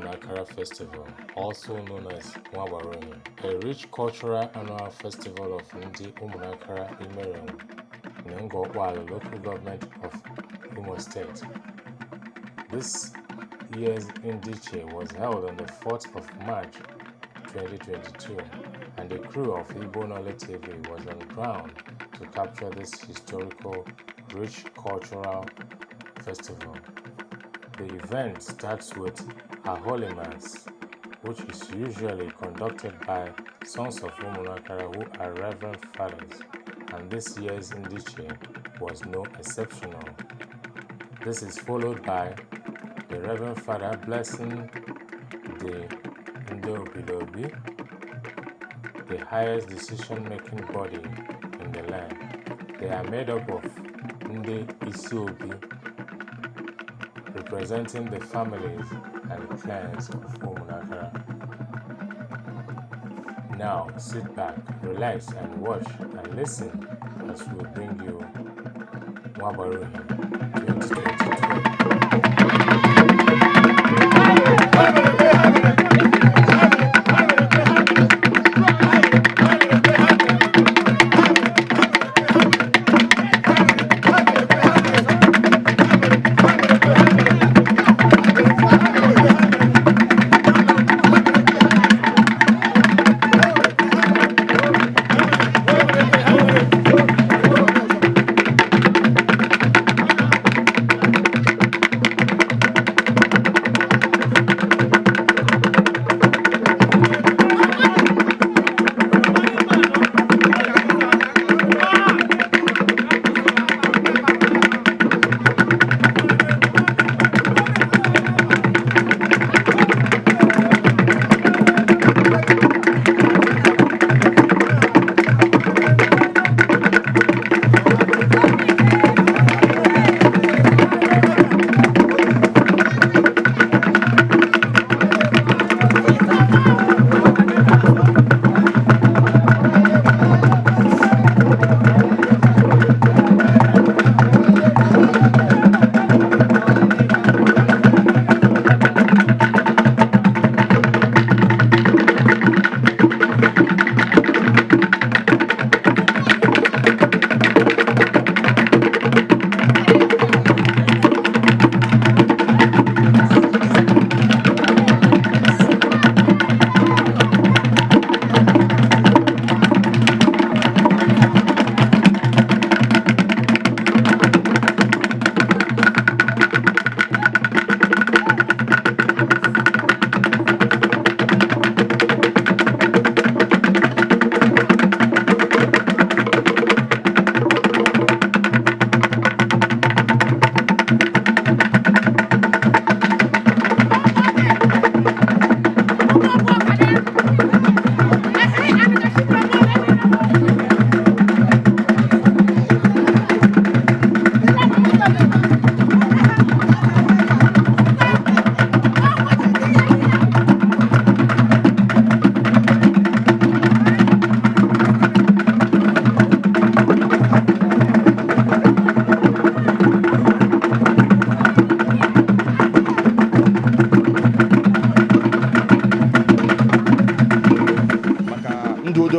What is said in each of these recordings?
Umunakara Festival, also known as Ngor, a rich cultural annual festival of Ndi Umunakara Imerienwe in Ngor Okpala local government of IMO State. This year's Ndiche was held on the 4th of March 2022, and the crew of Igbo Knowledge TV was on ground to capture this historical, rich cultural festival. The event starts with a holy mass, which is usually conducted by sons of Umunakara who are reverend fathers, and this year's Ndiche was no exception. This is followed by the reverend father blessing the Ndi, the highest decision-making body in the land. They are made up of Ndi Umunakara, representing the families and clans of Umunakara. Now sit back, relax, and watch and listen as we bring you Ngor 2022.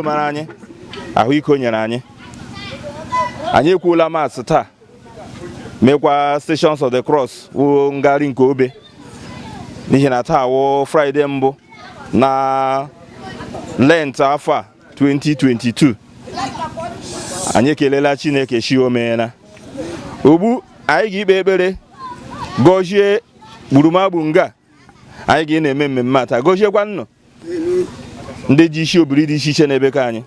mara anyị ahụike nyere anyị ekwuola maasị taa mekwa Stations of the Cross wụ ngari nke obe n'ihi na taa wụ Friday mbụ na Lent afọ a 2022 anyị ekelela Chineke shi omeela ogbu anyị ga-ikpe ekpere gọzie gburumagbu nga anyị ga na-eme mmemme taa gọziekwa nnụ ndị ji isi obiri dị iche iche n'ebe ka anyị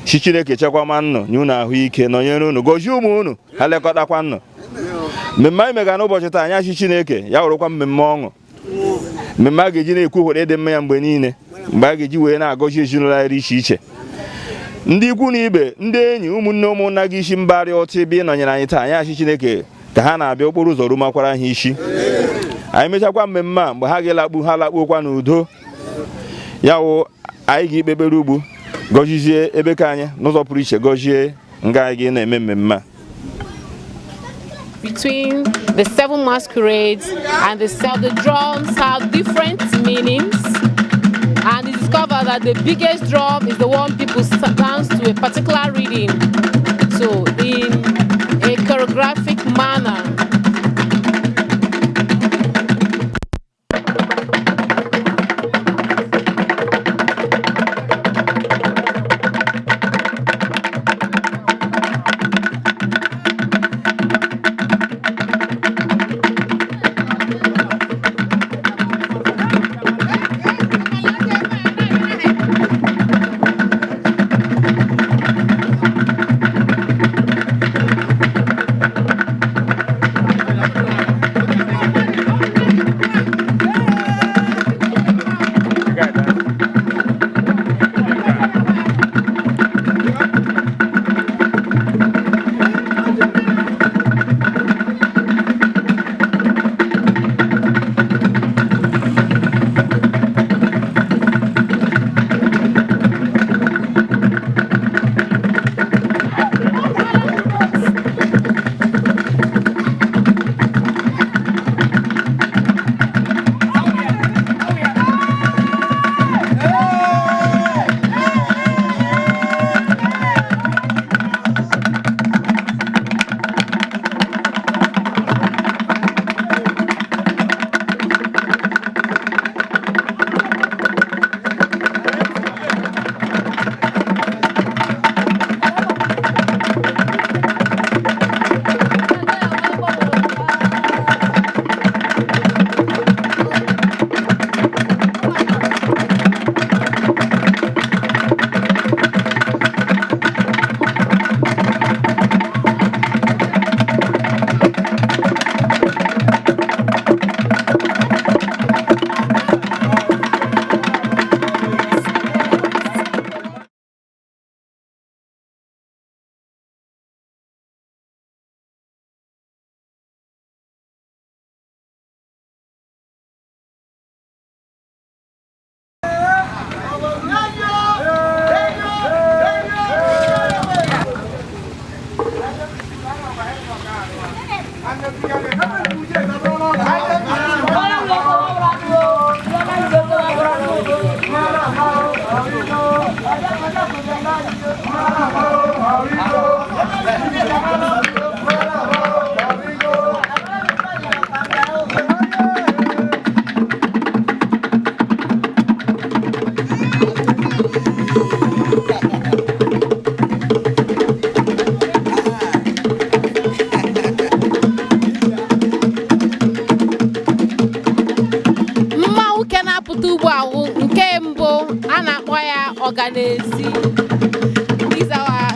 shi Chineke chekwama nnụ nye unu ahụike nọnyere unu gọzie ụmụ unu ha lekọtakwa nnụ mmemme anyị mega n'ụbọchị taa anyị shi Chineke ya wụrụkwa mmemme ọṅụ mmemme a ga-eji na-ekwu hụrụ ịdị mma ya mgbe niile mgbe a ga-eji wee na-agọzi ezinụlọ anyị iche iche ndị ikwu na ibe ndị enyi ụmụnne ụmụnna gị isi mbagharị ọtị ebe nọnyere anyị taa anyị shi Chineke ka ha na-abịa okporo ụzọ rumakwara ha isi anyị mechakwa mmemme a mgbe ha ga-elakpu ha lakpuokwa n'udo ya wụ anyị ga ikpebere ugbu gọzizie ebe ka anyị n'ụzọ pụrụ iche gọzie nga anyị na-eme mmemme a. Between the 7 masquerades and the drums have different meanings, and he discovered that the biggest drum is the one people dance to a particular rhythm, so in a choreographic manner. Organize. These are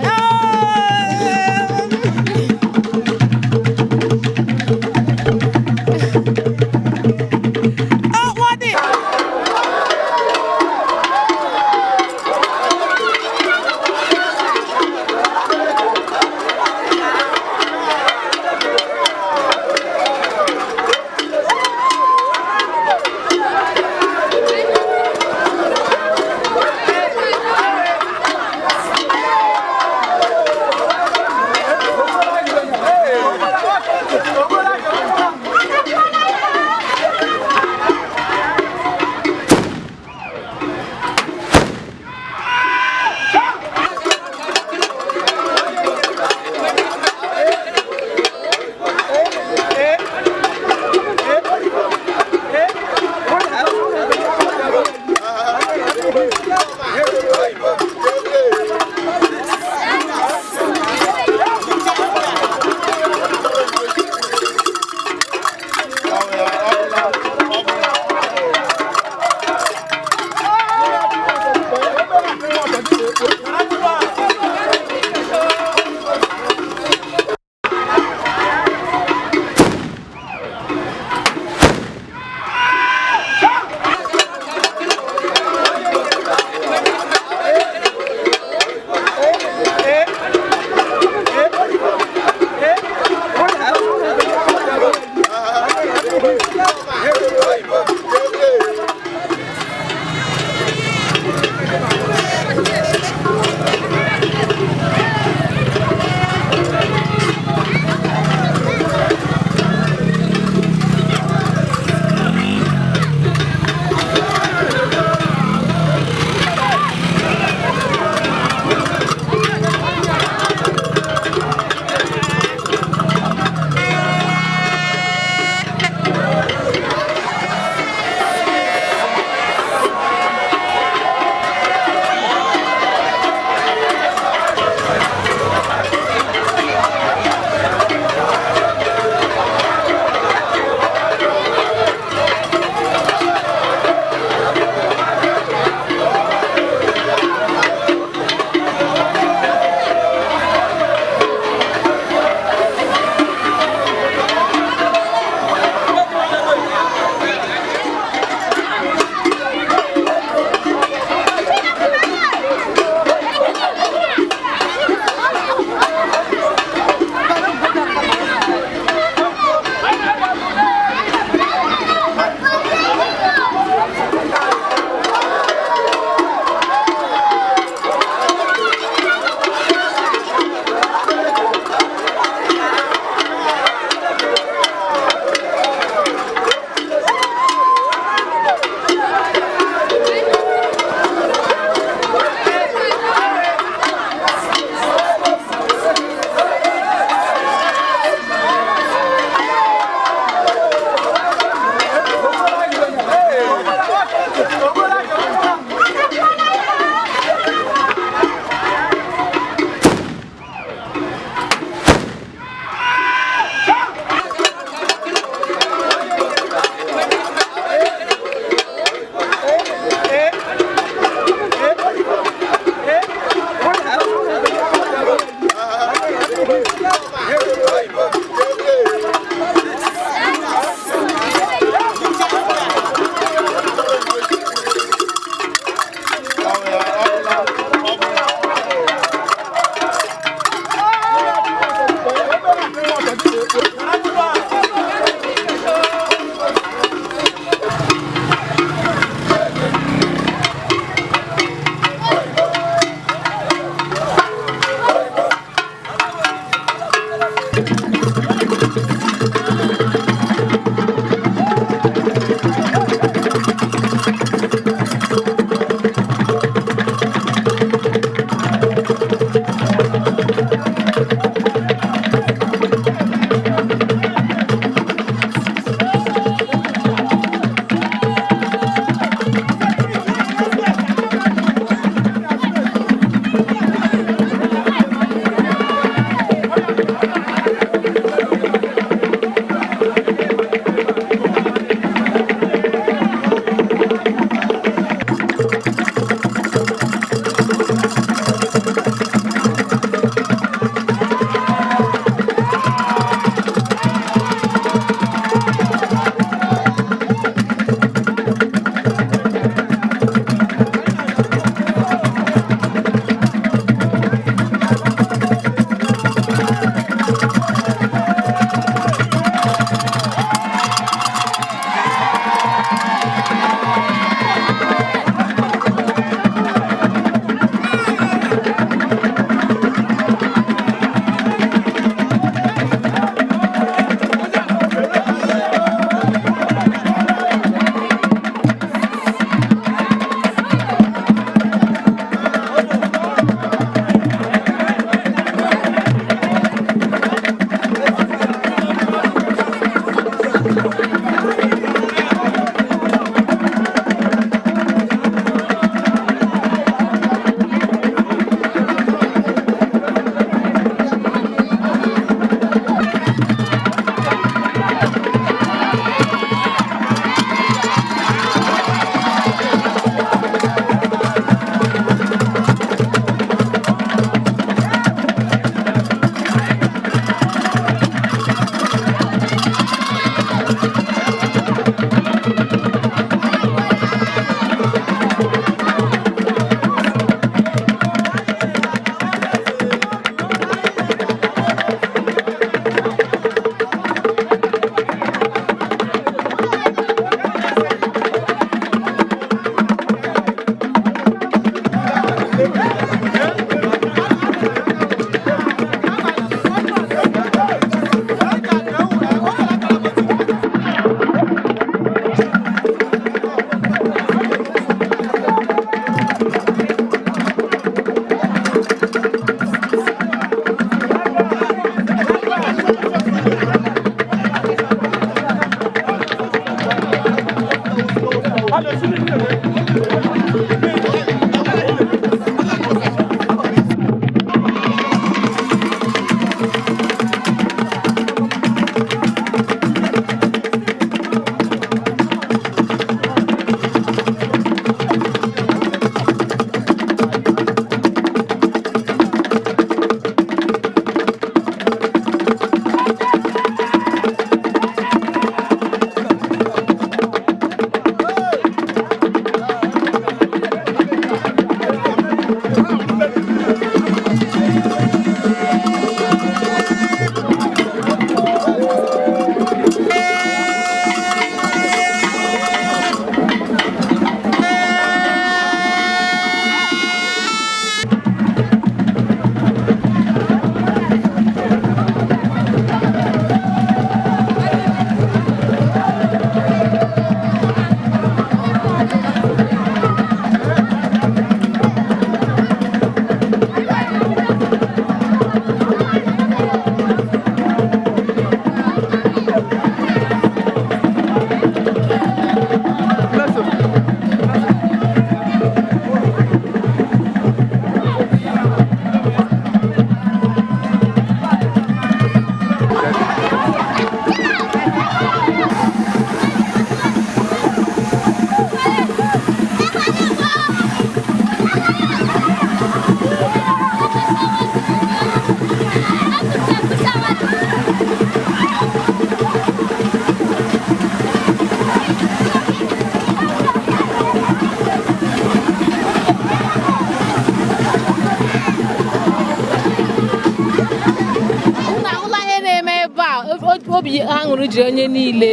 obi aṅụrị ji onye niile.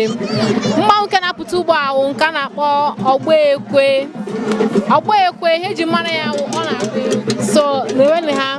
Mmanwụ nke na-apụta ugbo ahụ nke a na-akpọ ọgba ekwe ihe ji mara ya ọ na-akpọ so lewenụ ha.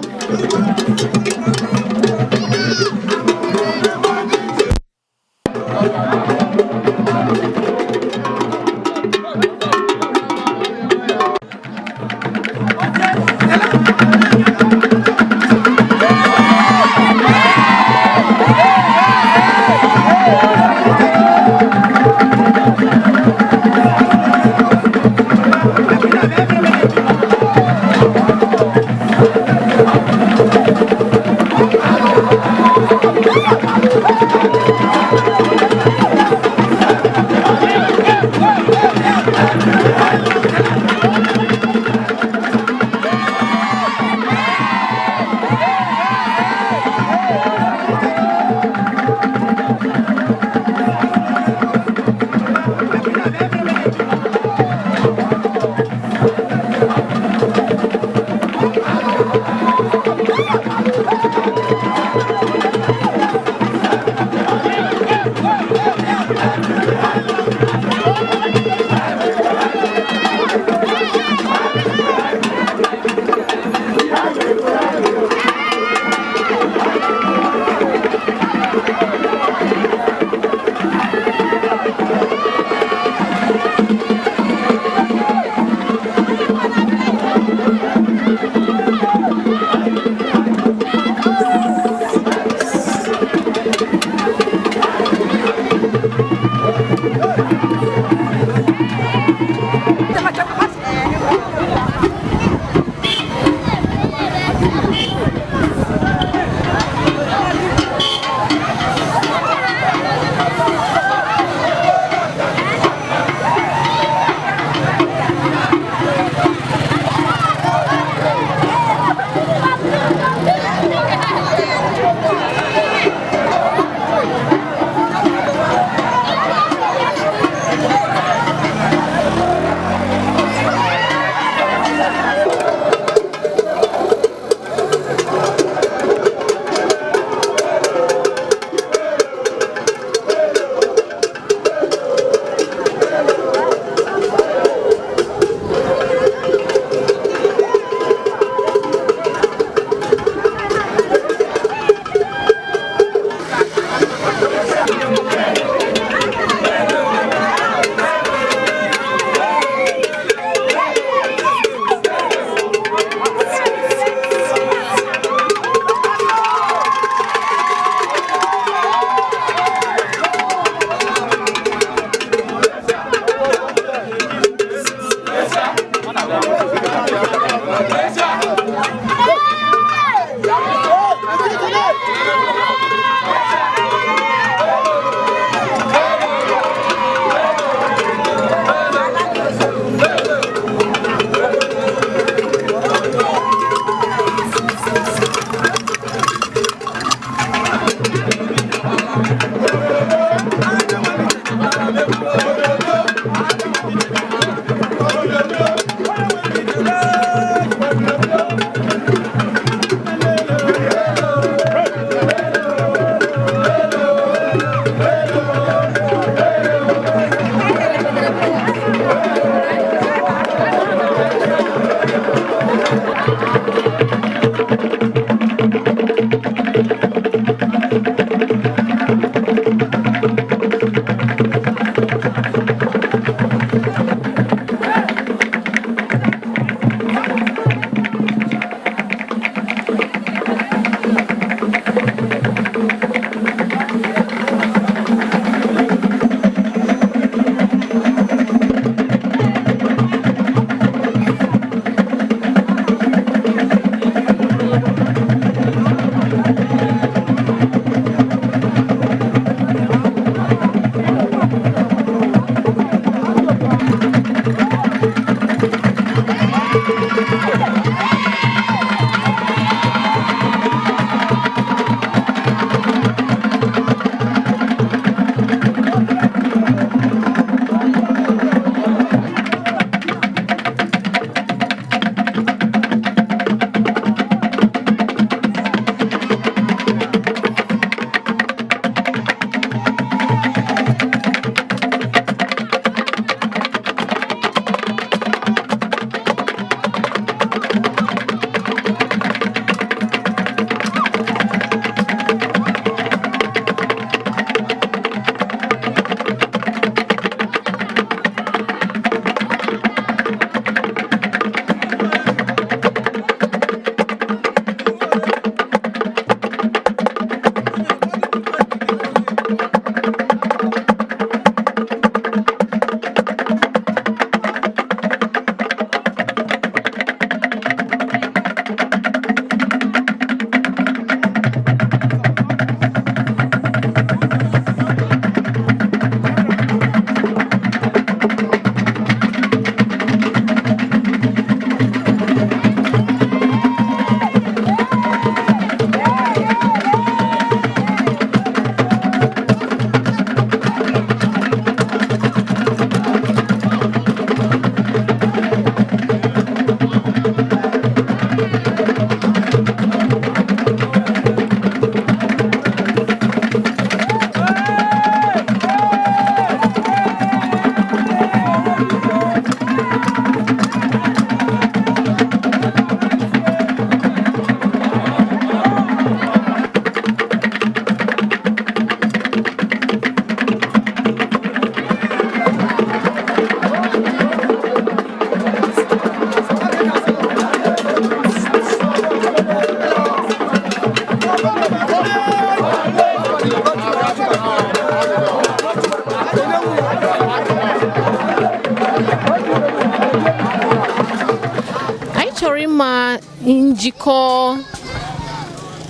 ịma njikọ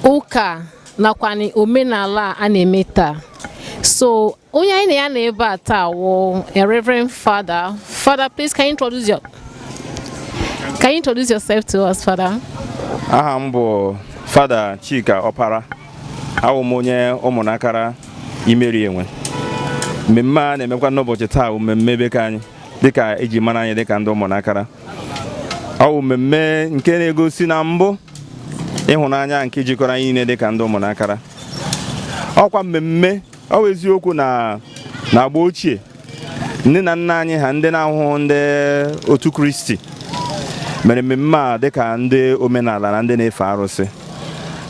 ụka nakwani omenala a na-eme taa. So onye anyị na ya na ebe a taa wụ a Reverend Father. Father, please can you introduce yourself to us, Father? Aha m bụ Father Chika Ọpara. Awụ m onye Umunakara Imerienwe. Mmemme a na-emekwa n'ụbọchị taa bụ mmemme be ka anyị dịka eji mara anyị dịka ndị Umunakara. Ọ bụ mmemme nke na-egosi na mbụ ịhụnanya nke jikọrọ anyị niile dịka ndị Umunakara. Ọkwa mmemme ọ bụ eziokwu na agba ochie nne na nna anyị ha ndị na-ahụ ndị otu Kristi mere mmemme a dịka ndị omenala na ndị na-efe arụsị.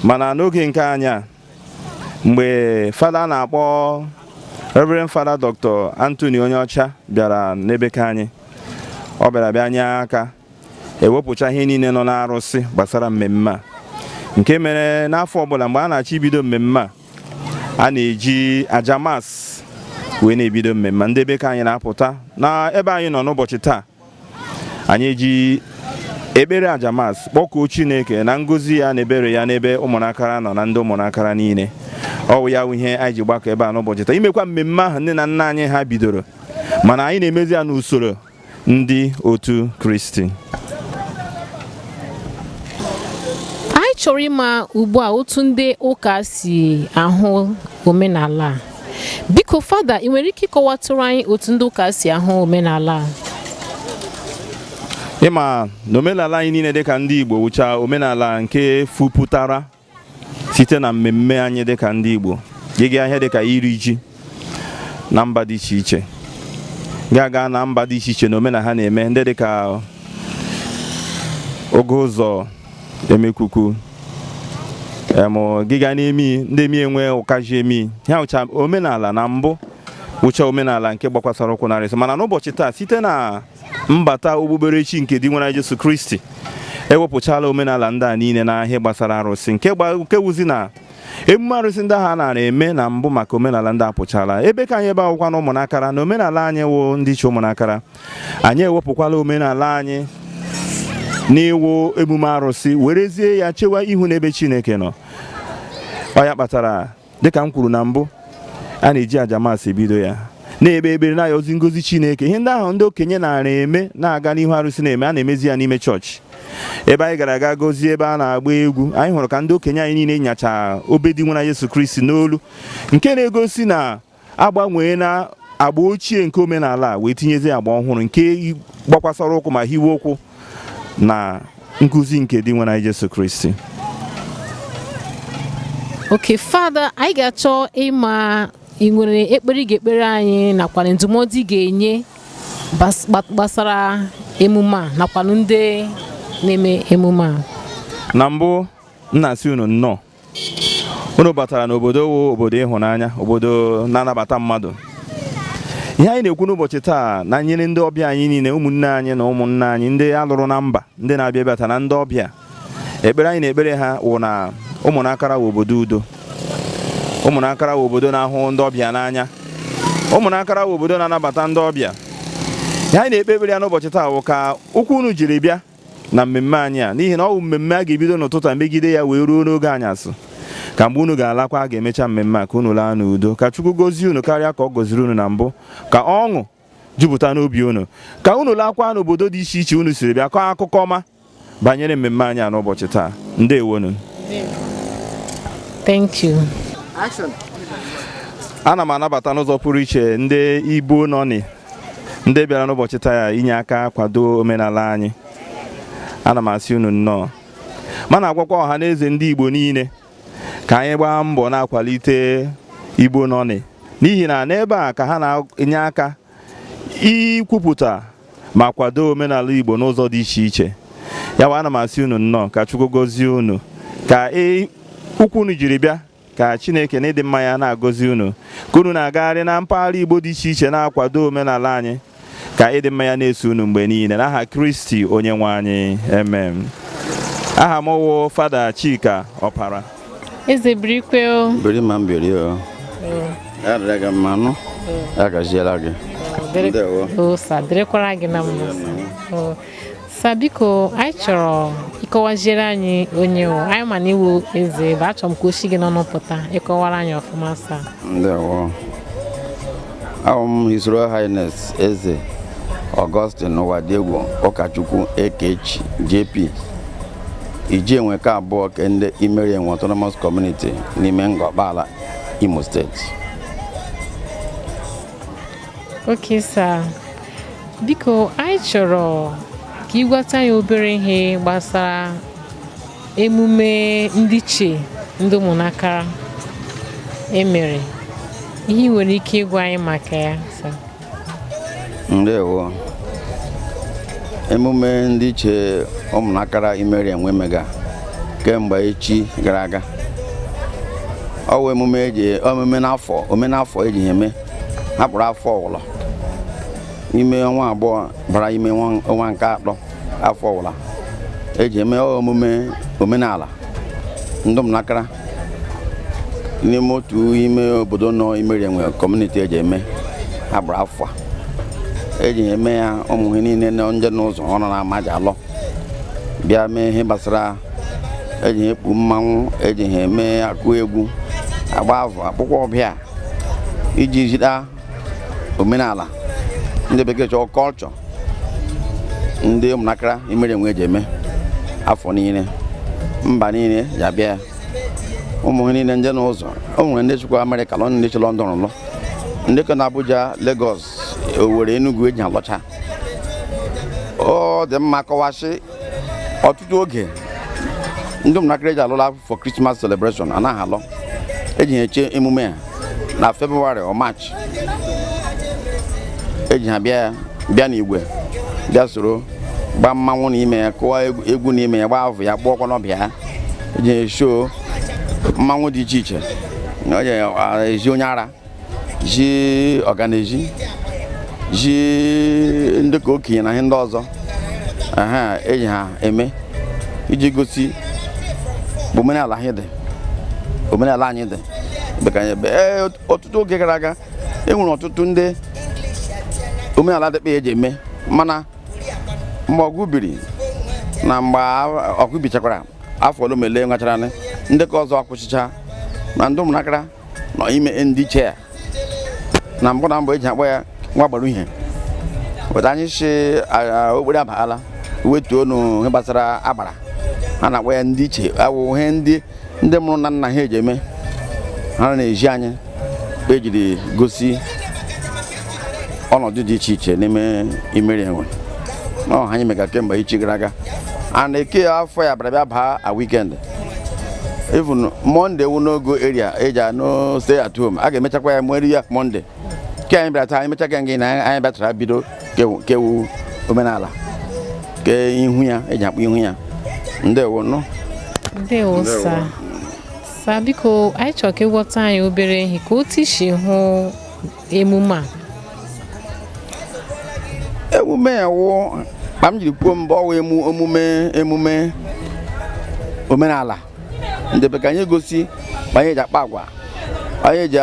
Mana n'oge nke anya mgbe fada na-akpọ Reverend Father Dr. Anthony Onyeọcha bịara n'ebe ka anyị, ọ bịara bịa nye aka ewepụcha ihe niile nọ n'arụsị gbasara mmemme a, nke mere n'afọ ọbụla mgbe a na-achọ ibido mmemme a na-eji aja mas wee na-ebido mmemme. Ndị be ka anyị na-apụta na ebe anyị nọ n'ụbọchị taa, anyị eji ekpere aja mas kpọkuo Chineke na ngọzi ya na ebere ya n'ebe Umunakara nọ na ndị Umunakara niile. Ọ bụ ya ihe anyị ji gbakọ ebe a n'ụbọchị taa imekwa mmemme ahụ nne na nna anyị ha bidoro, mana anyị na-emezi ya n'usoro ndị otu Kristi. Anyị chọrọ ịma ugbu a otu ndị ụka si ahụ omenala. Biko Fada, ị nwere ike ịkọwatụrụ anyị otu ndị ụka si ahụ omenala? Ịma na omenala anyị niile dịka ndị Igbo wụcha omenala nke fupụtara site na mmemme anyị dịka ndị Igbo. Gịga ihe dịka iri ji na mba dị iche iche, ga na mba dị iche iche na omenala ha na-eme ndị dịka oge ụzọ emekuku gịga na-emi ndị Emienwe ụkaji emi ha wụcha omenala na mbụ wụcha omenala nke gbakwasara ụkwụ narị. Mana n'ụbọchị taa site na mbata okpukperechi nke dị nwere Jesu Kristi ewepụchala omenala ndị a niile na ihe gbasara arụsị nke wuzi na emume arụsị ndị ahụ a na-eme na mbụ maka omenala ndị apụchala. Ebe ka anyị ebe akwụkwa na Umunakara na omenala anyị wụ Ndiche Umunakara, anyị ewepụkwala omenala anyị n'iwu emume arụsị werezie ya chewa ihu n'ebe Chineke nọ. Ọ ya kpatara dịka m kwuru na mbụ, a na-eji aja masị bido ya na-ebe ebere na ozi ngozi Chineke. Ihe ndị ahụ ndị okenye na-ara eme na-aga n'ihu arụsị na-eme, a na-emezi ya n'ime chọọchị. Ebe anyị gara aga gozie ebe a na-agba egwu, anyị hụrụ ka ndị okenye anyị niile nyacha obe dị nwere Jesu Kristi n'olu, nke na-egosi na agbanwee na agba ochie nke omenala wee tinyezi agba ọhụrụ nke gbakwasara ụkwụ ma hiwe ụkwụ na nkụzi nke dị nwere Jesu Kristi. Okay, Father, anyị ga-achọ ịma ị nwere ekpere ga-ekpere anyị nakwa ndụmọdụ ga-enye gbasara emume a nakwa ndị na-eme emume a. Na mbụ, nna asị unu nnọọ, unu batara n'obodo wụ obodo ịhụnanya, obodo na-anabata mmadụ. Ihe anyị na-ekwu n'ụbọchị taa na nyere ndị ọbịa anyị niile, ụmụnne anyị na ụmụnna anyị ndị alụrụ na mba, ndị na-abịa bịata na ndị ọbịa, ekpere anyị na-ekpere ha wụ na Umunakara wụ obodo udo, Umunakara wụ obodo na-ahụ ndị ọbịa n'anya, Umunakara wụ obodo na-anabata ndị ọbịa. Ihe anyị na-ekpe ekpere ya n'ụbọchị taa wụ ka ụkwụ unu jiri bịa na mmemme anyị a, n'ihi na ọ bụ mmemme a ga-ebido n'ụtụtụ megide ya wee ruo n'oge anyasị, ka mgbe unu ga-alakwa a ga-emecha mmemme a ka unu laa n'udo. Ka Chukwu gozie unu karịa ka ọ gọziri unu na mbụ, ka ọṅụ jupụta n'obi unu, ka unu lakwa n'obodo dị iche iche unu siri bịa kọọ akụkọ ọma banyere mmemme anyị a n'ụbọchị taa. Ndewonu. Thank you. Ana m anabata n'ụzọ pụrụ iche ndị Igbo nọ ndị bịara n'ụbọchị taa inye aka kwado omenala anyị. Ana m asị unu nnọọ, mana agwakwa ọha na eze ndị Igbo niile ka anyị gbaa mbọ na-akwalite Igbo nọ n'ihi na n'ebe a ka ha na-enye aka ikwupụta ma kwado omenala Igbo n'ụzọ dị iche iche. Ya wa ana m asị unu nnọọ, ka Chukwu gozie unu, ka ụkwụ unu jiri bịa, ka Chineke na ịdị mma ya na-agọzi unu, ka unu na-agagharị na mpaghara Igbo dị iche iche na-akwado omenala anyị, ka ịdị mma ya na-eso unu mgbe niile n'aha Kristi onye nwe anyị, amen. Aha m wụ Fada Chika Ọpara. Eze birikwe o. Biri ma mbiri o. Ya dịrị gị mmanụ, ya gaziela gị. sa dịrịkwara gị na mma. Sa biko anyị chọrọ ịkọwaziere anyị onye anyị ma na iwu eze bụ achọrọ m ka o si gị n'ọnụ pụta ịkọwara anyị ọfụma sa. Ndewo. His Royal Highness Eze Augustine Nwadegwu Ụkọchukwu Ekechi JP Ijenwe ka abụọ ke ndị Imerienwe Autonomous Community n'ime Ngor Okpala Imo State. Okay, sir. Biko anyị chọrọ ka ị gwata anyị obere ihe gbasara emume Ndiche Ndi Umunakara emere. Ihe nwere ike ịgwa anyị maka ya, sir. Ndewo. Emume Ndiche Umunakara Imerienwe mega kemgbe echi gara aga. Ọ wụ omenafọ eji eme hapụrụ afọ ụlọ n'ime ọnwa abụọ bara ime ọnwa nke atọ afọ ụlọ eji eme omume omenala Ndi Umunakara n'ime otu ime obodo nọ Imerienwe community eji eme hapụrụ afọ eji eme ya ụmụ ihe niile na nje n'ụzọ ọ nọ na amaja alọ bịa mee ihe gbasara eji ekpu mmanwụ eji eme akụ egwu agba avụ akpụkpọ ọbịa iji jida omenala ndị bekee chọrọ culture Ndi Umunakara Imerienwe eji eme afọ niile mba niile ya bịa ụmụ ihe niile nje n'ụzọ o nwere ndị chịkwa Amerịka lọ ndị chi London lọ ndị ka na Abuja Lagos Owerri Enugu eji alọcha ọ dị mma kọwashi ọtụtụ oge Ndi Umunakara eji alụla for Christmas celebration anaghị alọ eji eche emume a na February or March eji ha bịa n'igwe bịa soro gba mmanwụ n'ime ya kụwa egwu n'ime ya gba avụ ya gbaa ọkwa n'ọbịa eji esho mmanwụ dị iche iche eji onye ara ji ọganeji ji ndị ka okenye na ihe ndị ọzọ eji ha eme iji gosi omenala anyị dị ọtụtụ oge gara aga enwere ọtụtụ ndị omenala dịkpa eji eme mana mgbe ọgụ biri na mgbe ọgụ bichakwara afọ ole mele nwachara ndị ka ọzọ akwụchicha na Ndi Umunakara nọ ime Ndiche na mbụ na mbụ eji akpọ ya nwa gbara uhie weta anyị si okpere abaala wetuo ihe gbasara agbara a na-akpọ ya Ndiche awụ ihe ndị mụrụ na nna ha eji eme ha na-eji anyị ejiri gosi ọnọdụ dị iche iche n'ime Imerienwe anyị mega kemgbe echi gara aga a na-eke afọ ya bịa baa a weekend even Monday wụ n'ogo area eji anụ stay at home a ga-emechakwa ya mweri ya Monday ke anyị bịara taa anyị mechaga ngị na anyị bịatara bido kewu omenala ke ihu ya eji akpụ ihu ya ndewo nọ ndewo sa biko anyị chọrọ ka ịgwọta anyị obere ihe ka otu isi hụ emume a. Emume ya wụ kpa m jiri kwuo mbọ ọwụ emume omenala ndị be ka anyị gosi anyị eji akpa agwa anyị eji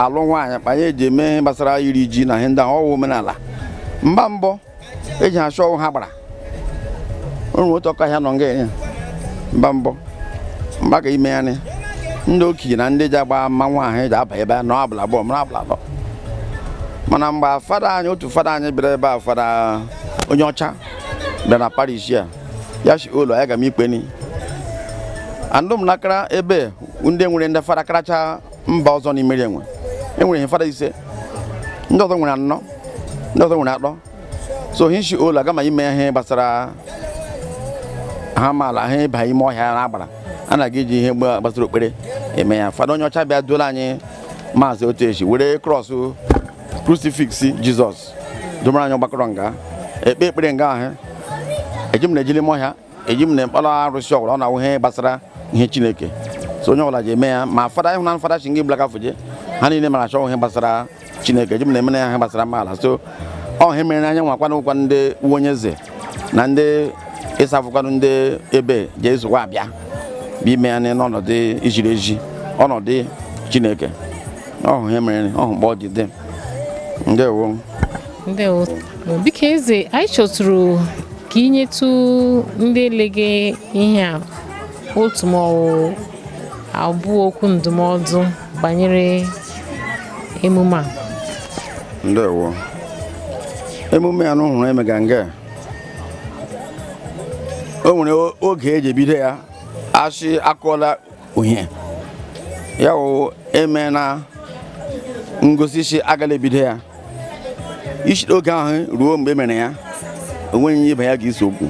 alụ nwaanyị anyị eji eme ihe gbasara iri ji na ihe ndị ọwụ omenala mba mbọ eji achọ ọwụ ha gbara ọrụ otu ọka ahịa nọ nga ya mba mbọ mgba ka ime ya ndị okenye na ndị ji agba mmanwụ ahụ eji aba ebe nọ abụla abụọ mara abụla abụọ mana mgbe fada anyị otu fada anyị bịara ebe a fada onye ọcha bịara na parish ya shi ụlọ ya ga m ikpe ni Ndi Umunakara ebe ndị nwere ndị fada karacha mba ọzọ n'Imerienwe enwere ihe fada ise ndị ọzọ nwere anọ ndị ọzọ nwere atọ so hishi ụlọ aga ma ime ihe gbasara ha maala ha ịba ime ọhịa na agbara a na-aga iji ihe gbasara okpere eme ya fada onye ọcha bịa duola anyị maazị otu echi were krọs crucifix Jizọs domara anyị ọgbakọrọ nga ekpe ekpere nga ahụ eji m na ejili ọhịa eji m na mkpara arụsị ọgwụrụ ọ na-awụ ihe gbasara ihe Chineke so onye ọbụla ji eme ya ma fada ịhụ na fada chi ngị blaka fuje ha niile mara achọ ihe gbasara Chineke eji m na-eme ya ihe gbasara maala so ọ ihe mere anya nwakwana ụkwa ndị uwe onye eze na ndị ịsafụkwanụ ndị ebe ji ezukwa abịa bụ ime ya n'ọnọdụ ijiri eji ọnọdụ Chineke ọhụ ihe mere ọhụ mgbe ọ ji dị Ndewo. Ndewo. Biko eze, anyị chọtụrụ ka inyetu ndị lege ihe a otu ma ọ abụọ okwu ndụmọdụ banyere emume a. Ndewo. Emume a hụrụ emega nge. O nwere oge eji bido ya asị akọla uhie. Ya wụ eme na ngosi isi agala ebido ya. Isi oge ahụ ruo mgbe mere ya, onweghị ibe ya ga-esi okwu.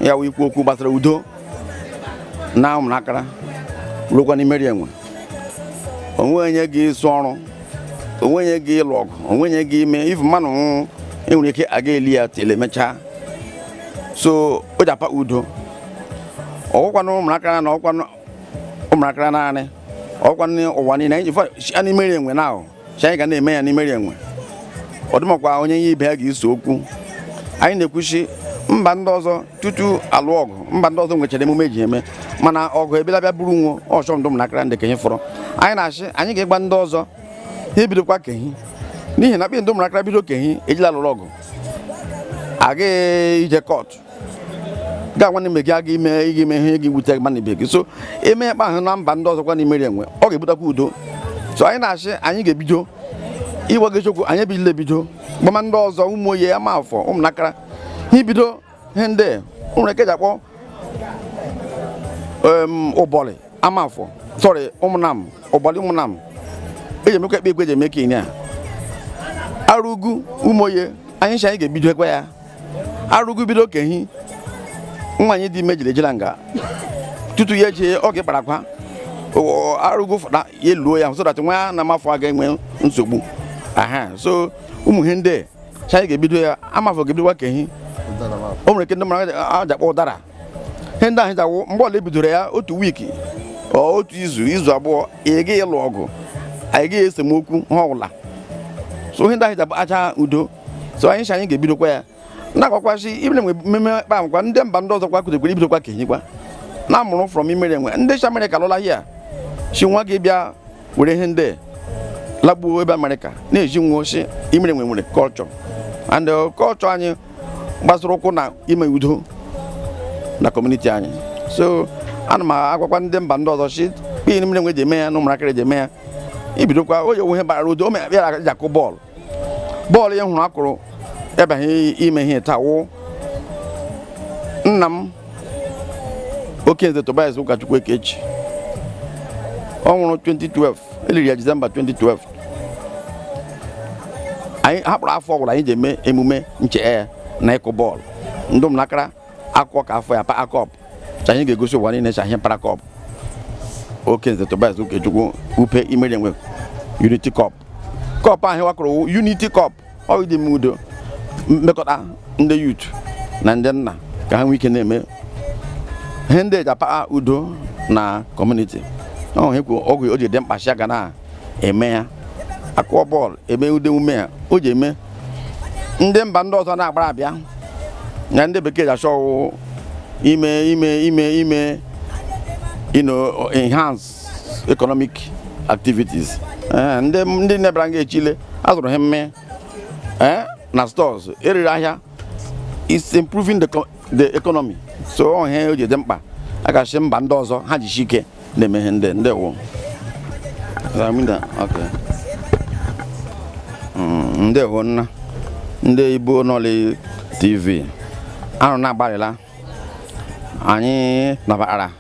Ya wụ ikwu okwu gbasara udo na Umunakara ruokwa n'Imerienwe. Onweghị onye ga-eso ọrụ, onweghị onye ga-ịlụ ọgụ, onweghị onye ga-ime ife mmanụ enwere ike aga eli ya tele mechaa. So o ji apa udo. Ọgwụkwa na Umunakara na ọgwụkwa Umunakara naanị, ọgwụkwa n'ụwa niile anyị ji n'Imerienwe na ahụ anyị ga na-eme ya n'Imerienwe. Ọ dịmakwa onye ihe ibe ya ga-eso okwu. Anyị na-ekwuchi mba ndị ọzọ tutu alụ ọgụ, mba ndị ọzọ nwechara emume eji eme, mana ọgụ ebelabịa bụrụ nwo ọchọ ndị Umunakara ndị kenye fọrọ. Anyị na-achị anyị ga-egba ndị ọzọ ha ebidokwa kehi, n'ihi na ndị Umunakara bido kehi ejila alụrụ ọgụ agaghị ije kọtụ ga nwanne mgbe gị aga ime ihe gị wute gba n'ibe gị. So eme ekpe ahụ na mba ndị ọzọ kwa n'Imerienwe ọ ga-ebutakwa udo. So anyị na-achị anyị ga-ebido ịgwa gị eziokwu, anyị ebidola ebido gbama ndị ọzọ ụmụ oye ama afọ Umunakara ha ibido ihe ndị nwere ike ji akpọ ụbọlị ama afọ ụmụnam ụbọlị ụmụnam eji emekwa ekpe ekwe eji eme ka ine a arụgu ụmụ oye anyị si anyị ga-ebido ekwe ya arụgu bido kehi nwaanyị dị ime ejila nga tutu ya eche oge kparakwa arụgu fụta ya eluo ya so that nwa na amafọ aga enwe nsogbu. So ụmụ ihe ndị anyị ga-ebido ya amafọ ga-ebidokwa kehi. O nwere ike ndị mmadụ ajakpọ ụdara ihe ndị ahụ jawo mgbe ọla ebidoro ya otu wiiki otu izu abụọ ị gaghị ịlụ ọgụ anyị gaghị esemokwu ha ọbụla. So ihe ndị ahụ jabụ aja udo. So anyị si anyị ga-ebidokwa ya na-agwakwasị ibile nwe mmemme kpa nkwa ndị mba ndị ọzọ kwa kutekwere ibidokwa kenyekwa na amụrụ from Imerienwe ndị chi Amerịka lụla hia chi nwa gị bịa were ihe ndị lagbuo ebe Amerịka na-eji nwo si Imerienwe nwere culture and culture anyị gbasara ụkwụ na ime udo na kọmuniti anyị. So ana m agwakwa ndị mba ndị ọzọ si kpe Imerienwe ji eme ya na Umunakara ji eme ya ibidokwa onye onwe ihe bara udo. O mere bịara ji akụ bọọlụ ya hụrụ akụrụ ebeghị ime ihe taa wụ nna m Okenze Tobias ụkọchukwu Ekechi ọ nwụrụ 2012 eliri ya Disemba 2012. Anyị hapụrụ afọ ọbụla anyị ji eme emume nche na ịkụ bọọlụ ndị Umunakara akụkọ ka afọ ya pa akọp cha anyị ga-egosi ụwa niile cha ihe para kọp Okenze Tobias Ukechukwu upe Imerienwe Unity Cup. Kọp ahụ wakọrọ Unity Cup ọ dị m udo mmekọta ndị youth na ndị nna ka ha nwee ike na-eme ihe ndị eji apa udo na kọmuniti. Ọgwụ o ji dị mkpa si aga na-eme ya akụọ bọọlụ eme ude ume ya o ji eme ndị mba ndị ọzọ na-agbara abịa na ndị bekee ji achọ ime enhance economic activities. Ndị nebara nga echile azụrụ ha mme na stores eriri ahịa is improving the economy. So ihe o ji dị mkpa a ga-achị mba ndị ọzọ ha jishi ike na-eme ihe ndị ndewo. Ndewo nna ndị Igbo Noli TV arụ na-agbalịla anyị nabara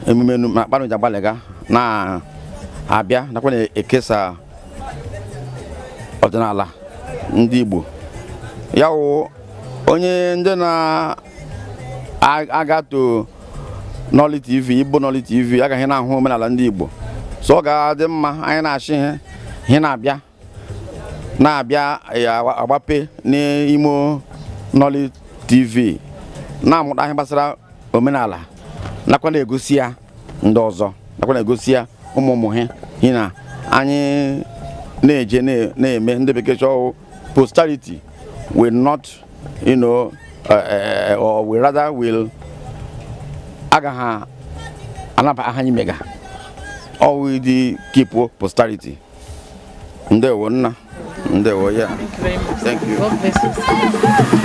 emume na kpanụ ji agbalịga na-abịa nakwa na-ekesa ọdịnala ndị Igbo. Ya wụ onye ndị na-agato Noli TV Igbo Noli TV agaghị na-ahụ omenala ndị Igbo. So ọ ga-adị mma anyị na-achị ihe na-abịa agbape n'IMO Noli TV na-amụta ihe gbasara omenala nakwa na-egosi ya ndị ọzọ nakwa na-egosi ya ụmụ ha hi na anyị na-eje na-eme ndị bekee chọọ posterity will not or we rather will agaghị anaba aha anyị mega or we keep posterity. Ndewo nna. Ndewo, yeah. Thank you very much. Thank you. God bless you.